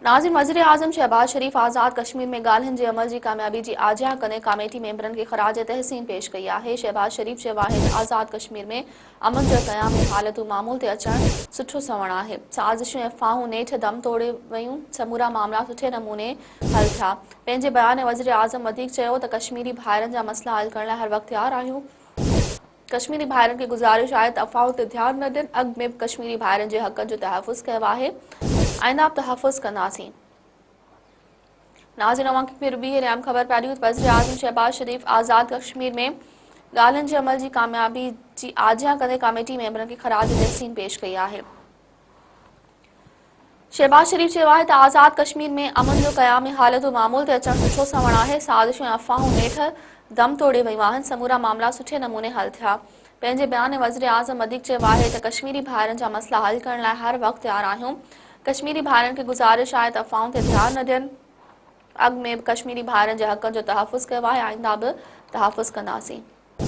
नाज़िम वज़ीर आज़म शहबाज शरीफ़ आज़ाद कश्मीर में ॻाल्हियुनि जे अमल जी कामयाबी जी आजिया कंदे कमेटी मेंबरनि खे ख़राज तहसीन पेश कई आहे। शहबाज शरीफ़ चयो आहे त आज़ाद कश्मीर में अमन जो क़याम ऐं हालतूं मामूल ते अचणु सुठो सवण आहे। साज़िशूं ऐं अफ़वाहूं नेठि दम तोड़े वयूं, समूरा मामला सुठे नमूने हल थिया। पंहिंजे बयान में वज़ीर आज़म वधीक चयो त कश्मीरी भाइरनि जा मसइला हल करण लाइ हर वक़्तु तयारु आहियूं। कश्मीरी भाइरनि खे गुज़ारिश आहे त अफ़वाहुनि ते ध्यानु न ॾियनि। अॻु में बि कश्मीरी भाइरनि जे हक़नि जो तहफ़ुज़ कयो आहे, आईंदा बि तहफ़ुज़ कंदासीं। नाज़रीन, अवां खे फिर भी अहम ख़बर पै रही वज़ीर आज़म शहबाज शरीफ़ आज़ाद कश्मीर में ॻाल्हियुनि जे अमल जी कामयाबी जी आजिया कंदे कमेटी मेंबरनि खे ख़राज तहसीन पेश कई आहे। शहबाज शरीफ़ चयो आहे त आज़ाद कश्मीर में अमन जो क़याम ऐं हालतूं मामूल ते अचणु सुठो सवण आहे। साज़िशूं ऐं अफ़वाहूं नेठि दम तोड़े वयूं आहिनि, समूरा मामला सुठे नमूने हल थिया। पंहिंजे बयान में वज़ीर आज़म वधीक चयो आहे त कश्मीरी भाइरनि जा मसइला हल करण लाइ हर वक़्तु तयारु आहियूं। कश्मीरी भाइरनि खे गुज़ारिश आहे त अफ़वाहुनि ते ध्यानु न ॾियनि। अॻु में बि कश्मीरी भाइरनि जे हक़नि जो तहफ़ुज़ कयो आहे, आईंदा बि तहफ़ुज़ कंदासीं।